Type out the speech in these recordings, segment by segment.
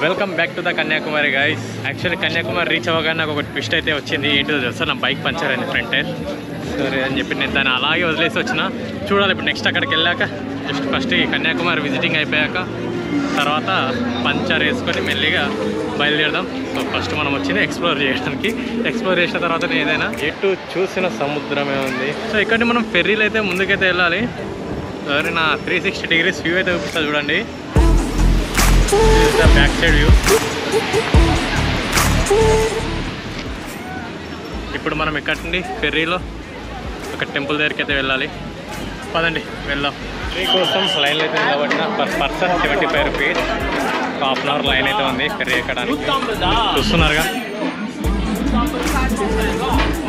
Welcome back to the Kanyakumari guys. Actually Kanyakumari reach అవ్వగానే నాకు ఒక ట్విస్ట్ అయితే వచ్చింది. ఏంటో తెలుసా, నా బైక్ పంచర్ అయింది ఫ్రంట్ టైర్. సరే అని చెప్పి నేను దాన్ని అలాగే వదిలేసి వచ్చిన. చూడాలి ఇప్పుడు నెక్స్ట్ అక్కడికి వెళ్ళాక, జస్ట్ ఫస్ట్ ఈ కన్యాకుమారి విజిటింగ్ అయిపోయాక తర్వాత పంచర్ వేసుకొని మెల్లిగా బయలుదేరదాం. సో ఫస్ట్ మనం వచ్చింది ఎక్స్ప్లోర్ చేయడానికి. ఎక్స్ప్లోర్ చేసిన తర్వాత ఏదైనా ఎటు చూసిన సముద్రమే ఉంది. సో ఇక్కడ మనం ఫెర్రీలు అయితే ముందుకైతే వెళ్ళాలి. సరే, నా 360 degrees వ్యూ అయితే చూపిస్తా చూడండి. Back side view. ఇప్పుడు మనం ఇక్కడ నుండి ఫెర్రీలో ఒక టెంపుల్ దగ్గరికి అయితే వెళ్ళాలి. పదండి వెళ్దాం. ఫెర్రీ కోసం లైన్లో అయితే నిలబడిన per person 75 rupees. Half an hour line అయితే ఉంది ఫెర్రీ ఎక్కడానికి. చూస్తున్నారుగా,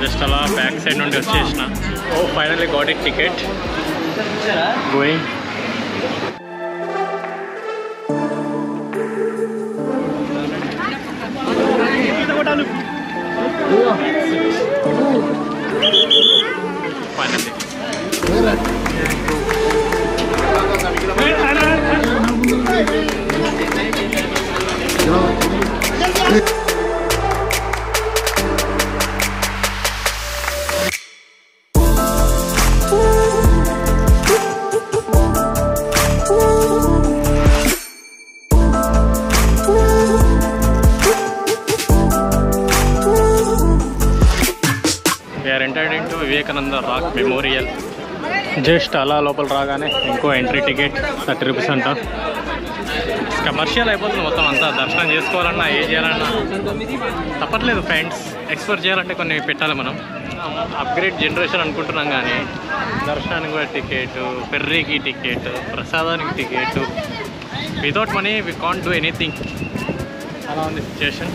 జస్ట్ అలా బ్యాక్ సైడ్ నుండి వచ్చేసిన. Oh finally got it ticket going. Finally. Entered into Vivekananda rock memorial. Just అలా లోపల రాగానే ఇంకో ఎంట్రీ టికెట్ 30 rupees అంట. కమర్షియల్ అయిపోతుంది మొత్తం అంతా. దర్శనం చేసుకోవాలన్నా ఏ చేయాలన్నా తప్పట్లేదు ఫ్రెండ్స్. ఎక్స్ప్లోర్ చేయాలంటే కొన్ని పెట్టాలి మనం. అప్గ్రేడ్ జనరేషన్ అనుకుంటున్నాం కానీ దర్శనానికి కూడా టికెట్, ఫెర్రీకి టికెట్, ప్రసాదానికి ticket. Without money we can't do anything. అలా ఉంది సిచ్యుయేషన్.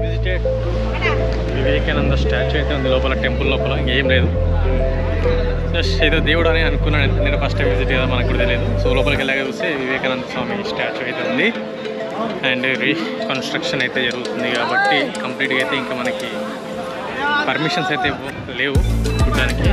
విజిటెడ్ వివేకానంద స్టాచ్యూ అయితే ఉంది లోపల, టెంపుల్ లోపల. ఇంకేం లేదు, జస్ట్ ఏదో దేవుడు అని అనుకున్నాను. నేను ఫస్ట్ టైం విజిట్ కదా, మనకు కూడా తెలియదు. సో లోపలికి వెళ్ళగా చూస్తే వివేకానంద స్వామి స్టాచ్యూ అయితే ఉంది. అండ్ రీకన్స్ట్రక్షన్ అయితే జరుగుతుంది కాబట్టి కంప్లీట్గా అయితే ఇంకా మనకి పర్మిషన్స్ అయితే లేవు చూడడానికి.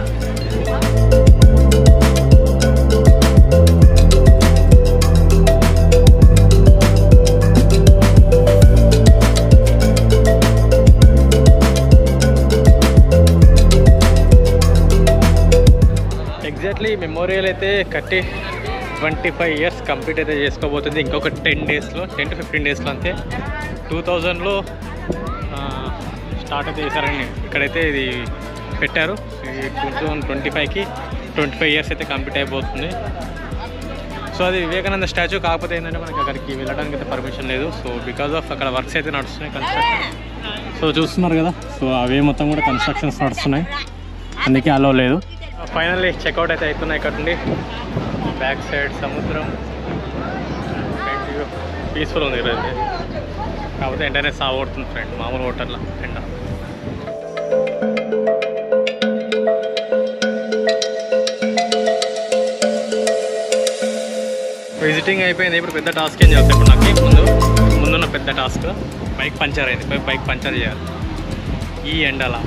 ఎగ్జాక్ట్లీ మెమోరియల్ అయితే కట్టి 25 years కంప్లీట్ అయితే చేసుకోబోతుంది. ఇంకొక 10 daysలో, 10 to 15 daysలో అంతే. 2000లో స్టార్ట్ అయితే చేశారని ఇక్కడైతే ఇది పెట్టారు. 2025కి 25 years అయితే కంప్లీట్ అయిపోతుంది. సో అది వివేకానంద స్టాచ్యూ. కాకపోతే ఏంటంటే మనకి అక్కడికి వెళ్ళడానికి అయితే పర్మిషన్ లేదు. సో బికాజ్ ఆఫ్ అక్కడ వర్క్స్ అయితే నడుస్తున్నాయి, కన్స్ట్రక్షన్. సో చూస్తున్నారు కదా, సో అవే మొత్తం కూడా కన్స్ట్రక్షన్స్ నడుస్తున్నాయి, అందుకే అలో లేదు. ఫైనల్లీ చెక్అవుట్ అయితే అవుతున్నాయి. ఇక్కడ నుండి బ్యాక్ సైడ్ సముద్రం, పీస్ఫుల్ ఉంది ఈరోజు. కాకపోతే ఎండనే సాగుతుంది ఫ్రెండ్, మామూలు హోటల్లో ఎండ. విజిటింగ్ అయిపోయింది. ఇప్పుడు పెద్ద టాస్క్ ఏం చేస్తాయి ఇప్పుడు నాకు ముందున్న పెద్ద టాస్క్. బైక్ పంచర్ అయింది, బైక్ పంచర్ చేయాలి ఈ ఎండలా.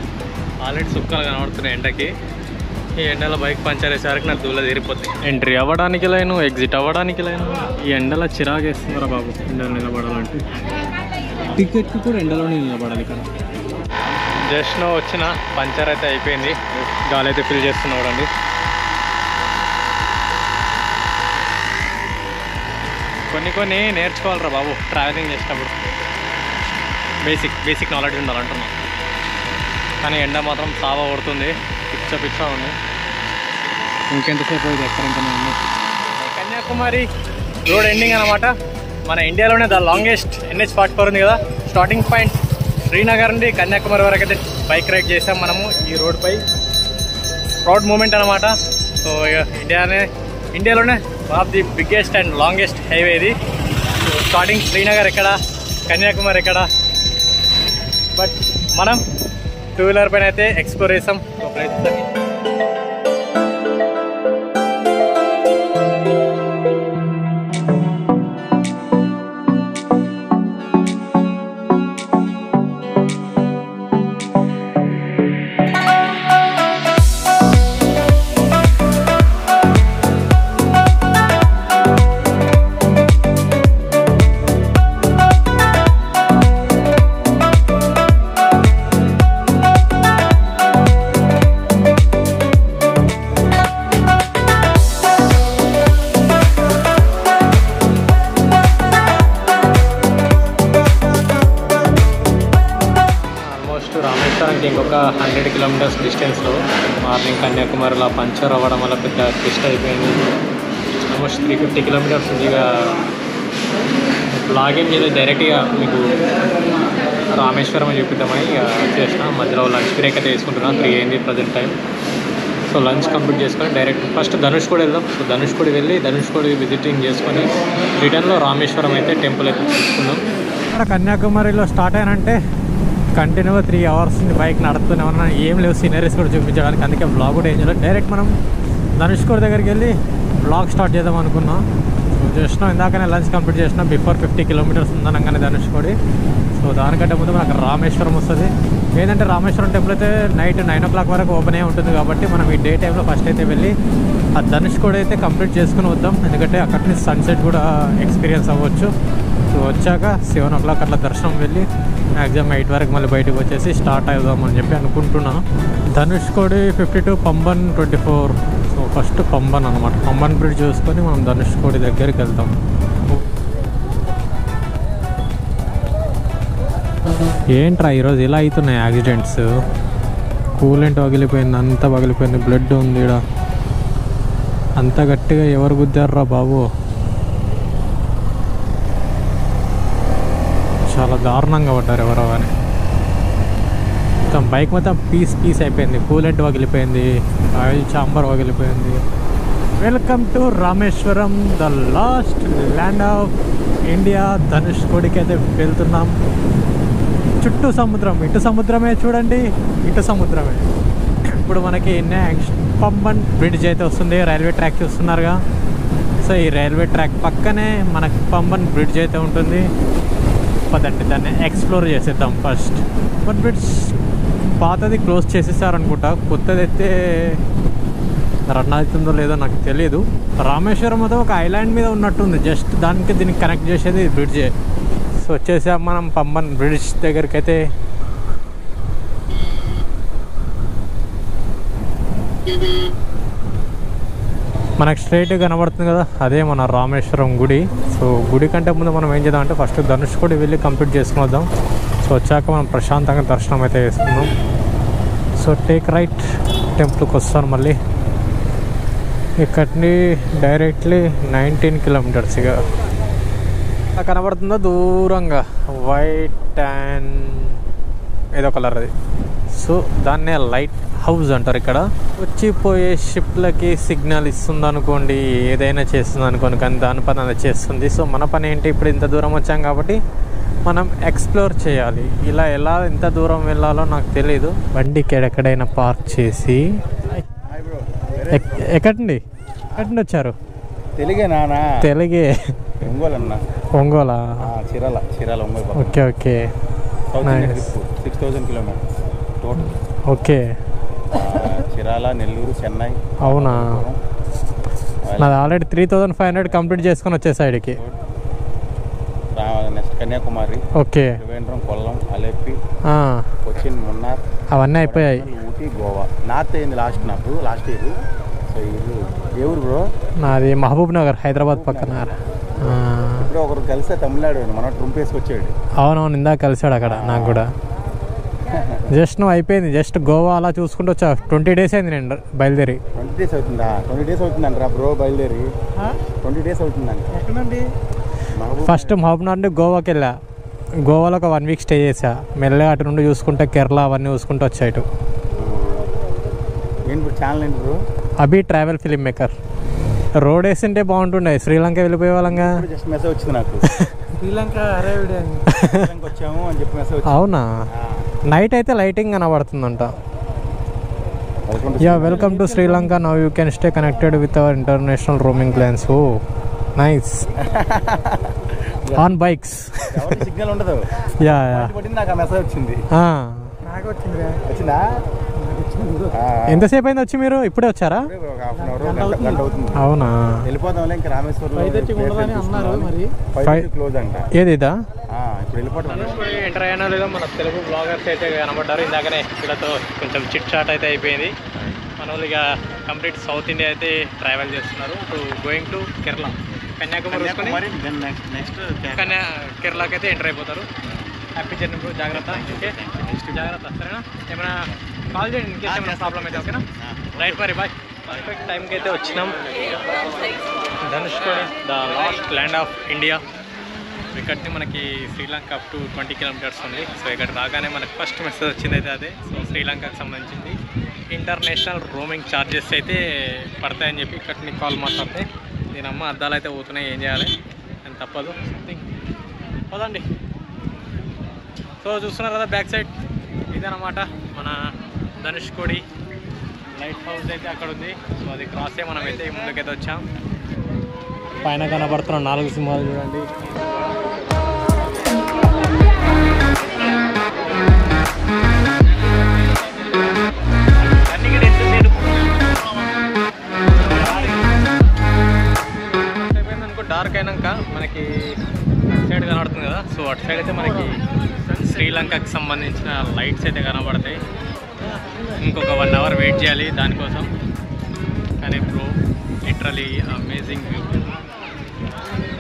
ఆల్రెడీ సుక్కలు కనబడుతున్నాయి ఎండకి. ఈ ఎండలో బైక్ పంచర్ వేసేసరికి నాకు దూల తీరిపోతుంది. ఎంట్రీ అవ్వడానికి లైను, ఎగ్జిట్ అవ్వడానికి లైను. ఈ ఎండలో చిరాగేస్తుందిరా బాబు ఎండలో నిలబడాలంటే. టికెట్కి కూడా ఎండలోనే నిలబడాలి ఇక్కడ. జస్ట్ వచ్చిన పంచర్ అయితే అయిపోయింది. గాలి అయితే ఫిల్ చేస్తున్నా చూడండి. కొన్ని నేర్చుకోవాలిరా బాబు ట్రావెలింగ్ చేసేటప్పుడు. బేసిక్ నాలెడ్జ్ ఉండాలంటున్నా. కానీ ఎండ మాత్రం సావా కొడుతుంది, పిచ్చ ఉంది. ఇంకెంతసేపు ఇది ఎక్కడ ఇంకా కన్యాకుమారి రోడ్ ఎండింగ్ అనమాట. మన ఇండియాలోనే ద లాంగెస్ట్ NH-44 ఉంది కదా, స్టార్టింగ్ పాయింట్ శ్రీనగర్ నుండి కన్యాకుమారి వరకు అయితే బైక్ రైడ్ చేసాం మనము ఈ రోడ్పై. ప్రౌడ్ మూమెంట్ అనమాట. సో ఇండియాలోనే one of the biggest and longest highway ఇది. సో స్టార్టింగ్ శ్రీనగర్ ఎక్కడ, కన్యాకుమారి ఎక్కడ, బట్ మనం 2 వీలర్ పైన అయితే ఎక్స్ప్లోర్ చేసాం. రామేశ్వరంకి ఇంకొక 100 కిలోమీటర్స్ డిస్టెన్స్లో మార్నింగ్ కన్యాకుమారిలో పంచర్ అవ్వడం వల్ల పెద్ద ట్విస్ట్ అయిపోయింది. ఆల్మోస్ట్ 350 కిలోమీటర్స్ ఉంది. ఇక లాగిన్ చేసి డైరెక్ట్గా మీకు రామేశ్వరం చూపిద్దామని ఇక చేసిన. మధ్యలో లంచ్ బ్రేక్ అయితే తీసుకుంటున్నాను. 3 అయింది present time. So lunch complete చేసుకొని డైరెక్ట్ ఫస్ట్ ధనుష్కోడి వెళ్దాం. సో ధనుష్కోడి వెళ్ళి ధనుష్కోడి విజిటింగ్ చేసుకొని రిటర్న్లో రామేశ్వరం అయితే టెంపుల్ అయితే చూసుకుందాం. ఇక్కడ కన్యాకుమారిలో స్టార్ట్ అయినంటే కంటిన్యూగా 3 అవర్స్ బైక్ నడుస్తూనే ఉన్నా. ఏం లేవు సీనరీస్ కూడా చూపించడానికి, అందుకే బ్లాగ్ కూడా ఏం చేయలేదు. డైరెక్ట్ మనం ధనుష్కోడి దగ్గరికి వెళ్ళి బ్లాగ్ స్టార్ట్ చేద్దాం అనుకున్నాం. సో చేసినాం, ఇందాకనే లంచ్ కంప్లీట్ చేసినా. బిఫోర్ 50 కిలోమీటర్స్ ఉందనగానే ధనుష్కోడి. సో దానికంటే ముందు మనకు రామేశ్వరం వస్తుంది. ఏంటంటే రామేశ్వరం టెంపుల్ అయితే నైట్ 9 o'clock వరకు ఓపెన్ అయ్యి ఉంటుంది కాబట్టి మనం ఈ డే టైంలో ఫస్ట్ అయితే వెళ్ళి ఆ ధనుష్కోడి అయితే కంప్లీట్ చేసుకుని వద్దాం. ఎందుకంటే అక్కడి నుంచి సన్సెట్ కూడా ఎక్స్పీరియన్స్ అవ్వచ్చు. సో వచ్చాక 7 o'clock అట్లా దర్శనం వెళ్ళి మ్యాక్సిమం 8 వరకు మళ్ళీ బయటకు వచ్చేసి స్టార్ట్ అవుదామని చెప్పి అనుకుంటున్నాను. ధనుష్కోడి 52, పంబన్ 24. సో ఫస్ట్ పంబన్ అనమాట. పంబన్ బ్రిడ్జ్ చూసుకొని మనం ధనుష్కోడి దగ్గరికి వెళ్తాం. ఏంట్రా ఈరోజు ఇలా అవుతున్నాయి యాక్సిడెంట్స్? కూలెంట్ పగిలిపోయింది, అంతా పగిలిపోయింది, బ్లడ్ ఉంది ఇక్కడ. అంత గట్టిగా ఎవరు గుద్దారురా బాబు? చాలా దారుణంగా పడ్డారు ఎవరో అని. మొత్తం బైక్ మొత్తం పీస్ అయిపోయింది. కూలెంట్ పగిలిపోయింది, ఆయిల్ చాంబర్ పగిలిపోయింది. Welcome to Rameswaram, the last land of India. ధనుష్కోడికి అయితే వెళ్తున్నాం. చుట్టూ సముద్రం, ఇటు సముద్రమే చూడండి, ఇటు సముద్రమే. ఇప్పుడు మనకి నెక్స్ట్ పంబన్ బ్రిడ్జ్ అయితే వస్తుంది. రైల్వే ట్రాక్ చూస్తున్నారుగా. సో ఈ రైల్వే ట్రాక్ పక్కనే మనకి పంబన్ బ్రిడ్జ్ అయితే ఉంటుంది. పదండి దాన్ని ఎక్స్ప్లోర్ చేసేద్దాం ఫస్ట్. పంబన్ బ్రిడ్జ్ పాతది క్లోజ్ చేసేసారనుకుంటా, కొత్తది అయితే రన్ అవుతుందో లేదో నాకు తెలియదు. రామేశ్వరం అయితే ఒక ఐలాండ్ మీద ఉన్నట్టుంది, జస్ట్ దానికి దీనికి కనెక్ట్ చేసేది బ్రిడ్జే. సో వచ్చేసాం మనం పంబన్ బ్రిడ్జ్ దగ్గరికి అయితే. మనకు స్ట్రైట్ కనబడుతుంది కదా, అదే మన రామేశ్వరం గుడి. సో గుడి కంటే ముందు మనం ఏం చేద్దాం అంటే ఫస్ట్ ధనుష్కోడి వెళ్ళి కంప్లీట్ చేసుకుని వద్దాం. సో వచ్చాక మనం ప్రశాంతంగా దర్శనం అయితే చేసుకుందాం. సో టేక్ రైట్, టెంపుల్కి వస్తాను మళ్ళీ. ఇక్కడిని డైరెక్ట్లీ 19 కిలోమీటర్స్. ఇక కనబడుతుందో దూరంగా వైట్ అండ్ ఏదో కలర్ అది. సో దాన్నే లైట్ హౌస్ అంటారు. ఇక్కడ వచ్చిపోయే షిప్లకి సిగ్నల్ ఇస్తుంది అనుకోండి, ఏదైనా చేస్తుంది అనుకోండి, కానీ దాని పని అది చేస్తుంది. సో మన పని ఏంటి, ఇప్పుడు ఇంత దూరం వచ్చాం కాబట్టి మనం ఎక్స్ప్లోర్ చేయాలి. ఇలా ఎలా ఎంత దూరం వెళ్ళాలో నాకు తెలీదు. బండికి ఎక్కడైనా పార్క్ చేసి ఎక్కడండి వచ్చారు? తెలుగే. ఒంగోలా? Okay okay. 6,000 kilometres total. Okay. Chirala, Nellore, Chennai. అవునా? నాది ఆల్రెడీ 3,500 కంప్లీట్ చేసుకొని వచ్చే సైడ్కి. నెక్స్ట్ కన్యాకుమారి. ఓకే. త్రివేంద్రం, కొల్లం, అలెప్పి, కొచ్చిన్, మున్నార్ అవన్నీ అయిపోయాయి. ఊటీ, గోవా. నార్త్ అయింది లాస్ట్ ఇయర్. సో ఇది ఏ ఊరు బ్రో? నాది మహబూబ్ నగర్, హైదరాబాద్ పక్కన. ఇప్పుడు ఒకరు కలిసే తమిళనాడు మన ట్రింప్ వేసుకొచ్చాడు. అవునవును, ఇందాక కలిసాడు అక్కడ నాకు కూడా. జస్ట్ నువ్వు అయిపోయింది, జస్ట్ గోవా అలా చూసుకుంటూ వచ్చా. 20 days అయింది నేను బయలుదేరి. 20 days అవుతుందా? 20 days అవుతుందంట బ్రో బయలుదేరి. 20 days అవుతుందండి. ఎక్కడండి? ఫస్ట్ మహబూబ్నగర్ నుండి గోవాకి వెళ్ళా. గోవాలో ఒక 1 వీక్ స్టే చేసా. మెల్లగా అటు నుండి చూసుకుంటే కేరళ అవన్నీ చూసుకుంటూ వచ్చా ఇటు. ఏంటి బ్రో ఛానల్ ఏంటి బ్రో? అభి ట్రావెల్ ఫిల్మ్ మేకర్. రోడ్ వేసింటే బాగుంటుండే, శ్రీలంక వెళ్ళిపోయే వాళ్ళంగా. జస్ట్ మెసేజ్ వచ్చింది నాకు, శ్రీలంక అరైవ్డ్ అని. శ్రీలంక వచ్చాము అని చెప్పి మెసేజ్ వచ్చింది. అవునా? నైట్ అయితే లైటింగ్ కనబడుతుందంట. Yeah welcome to Sri Lanka, now you can stay connected with our international roaming plans. Oh nice. On bikes. Signal ఉండదు. యా యా నాకు ఆ మెసేజ్ వచ్చింది. నాకు వచ్చింది. వచ్చిందా? ఎంతసేపు అయింది వచ్చి? మీరు ఇప్పుడే వచ్చారా? ఒక హాఫ్ అన్ అవర్ గంట అవుతుంది. అవునా? వెళ్ళిపోతాం ఇంకా రామేశ్వరంలో. 5:30 ఉండదని అన్నారు మరి. 5 క్లోజ్ అంట. ఏది ఇదా? ఇప్పుడు వెళ్ళిపోతాం. ఎంటర్ అయినా లేదో మన తెలుగు బ్లాగర్స్ అయితే కనబడ్డారు. ఇందాకనే వీళ్ళతో కొంచెం చిట్ చాట్ అయితే అయిపోయింది. మన వాళ్ళు ఇక కంప్లీట్ సౌత్ ఇండియా అయితే ట్రావెల్ చేస్తున్నారు. ఇప్పుడు going to Kerala, Kanyakumari next కేరళకి అయితే ఎంటర్ అయిపోతారు. Happy journey bro. జాగ్రత్త. ఓకే జాగ్రత్త, సరేనా? ఏమైనా కాల్ చేయండి ఇన్కేస్ ఏమైనా ప్రాబ్లం అయితే. ఓకేనా? రైట్ మరి, బాయ్. పర్ఫెక్ట్ టైంకి అయితే వచ్చినాం. Dhanushkodi, the last land of India. ఇక్కడిని మనకి శ్రీలంక అప్ టు 20 కిలోమీటర్స్ ఉంది. సో ఇక్కడ రాగానే మనకు ఫస్ట్ మెసేజ్ వచ్చింది అయితే అదే. సో శ్రీలంకకు సంబంధించింది ఇంటర్నేషనల్ రోమింగ్ ఛార్జెస్ అయితే పడతాయని చెప్పి ఇక్కడిని కాల్ మాట్లాడితే, దీనమ్మ అద్దాలు అయితే పోతున్నాయి, ఏం చేయాలి అని తప్పదు. సంథింగ్ పదండి. సో చూస్తున్నారు కదా బ్యాక్ సైడ్, ఇదన్నమాట మన ధనుష్కోడి లైట్ హౌస్ అయితే అక్కడ ఉంది. సో అది క్రాస్ అయ్యి మనం అయితే ముందుకైతే వచ్చాం. పైన కనబడుతున్న 4 సింహాలు చూడండి. అయిపోయిందనుకో, డార్క్ అయినాక మనకి సైడ్ కనబడుతుంది కదా. సో అటు సైడ్ అయితే మనకి శ్రీలంకకి సంబంధించిన లైట్స్ అయితే కనబడతాయి. ఇంకొక 1 అవర్ వెయిట్ చేయాలి దానికోసం. కానీ bro literally amazing view.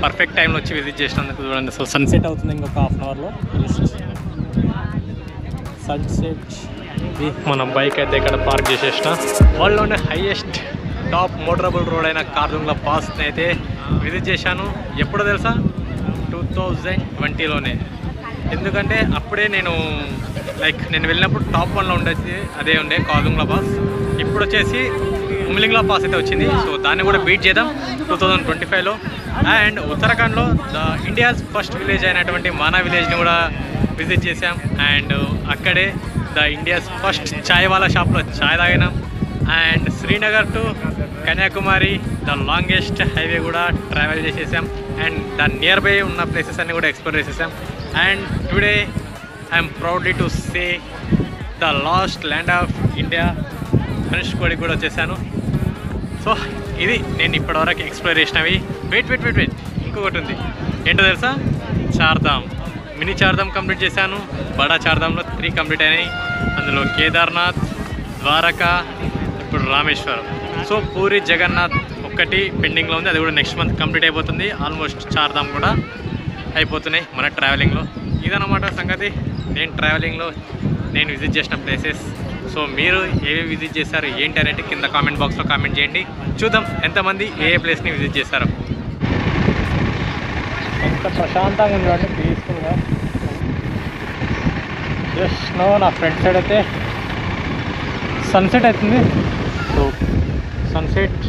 Perfect టైంలో వచ్చి విజిట్ చేసినందుకు చూడండి. సో సన్సెట్ అవుతుంది ఇంకొక హాఫ్ అన్ అవర్లో. సన్సెట్. మన బైక్ అయితే ఇక్కడ పార్క్ చేసేసిన. వరల్డ్లోనే హైయెస్ట్ టాప్ మోటరబుల్ రోడ్ అయిన కార్దుంగ్లా పాస్ని అయితే విజిట్ చేశాను. ఎప్పుడో తెలుసా? 2020లోనే. ఎందుకంటే అప్పుడే నేను నేను వెళ్ళినప్పుడు టాప్ 1లో ఉండేది అదే ఉండే కార్దుంగ్లా పాస్. ఇప్పుడు వచ్చేసి ఉమ్లింగ్లా పాస్ అయితే వచ్చింది. సో దాన్ని కూడా బీట్ చేద్దాం 2025లో. అండ్ ఉత్తరాఖండ్లో ద ఇండియాస్ ఫస్ట్ విలేజ్ అయినటువంటి మానా విలేజ్ని కూడా విజిట్ చేసాం. అండ్ అక్కడే the India's first chai wala షాప్లో చాయ్ తాగినాం. And Srinagar to Kanyakumari the longest highway కూడా ట్రావెల్ చేసేసాం. అండ్ దాని నియర్ బై ఉన్న ప్లేసెస్ అన్నీ కూడా ఎక్స్ప్లోర్ చేసేసాం. And today I'm proudly to say the last land of India Dhanushkodi కూడా వచ్చేసాను. సో ఇది నేను ఇప్పటివరకు ఎక్స్ప్లోర్ చేసినవి. వెయిట్ ఇంకొకటి ఉంది, ఏంటో తెలుసా? చార్ధామ్. మినీ చార్ధామ్ కంప్లీట్ చేశాను. బడా చార్ధామ్లో 3 కంప్లీట్ అయినాయి. అందులో కేదార్నాథ్, ద్వారకా, ఇప్పుడు రామేశ్వరం. సో పూరి జగన్నాథ్ ఒక్కటి పెండింగ్లో ఉంది. అది కూడా నెక్స్ట్ మంత్ కంప్లీట్ అయిపోతుంది. ఆల్మోస్ట్ చార్ధామ్ కూడా అయిపోతున్నాయి మన ట్రావెలింగ్లో. ఇదన్నమాట సంగతి. నేను ట్రావెలింగ్లో నేను విజిట్ చేసిన ప్లేసెస్. సో మీరు ఏవి విజిట్ చేశారు ఏంటి అనేది కింద కామెంట్ బాక్స్లో కామెంట్ చేయండి. చూద్దాం ఎంతమంది ఏ ప్లేస్ని విజిట్ చేశారో. ఎంత ప్రశాంతంగా ఉందండి, పీస్ఫుల్గా. జస్ట్ నో నా ఫ్రంట్ సైడ్ అయితే సన్సెట్ అవుతుంది. So sunset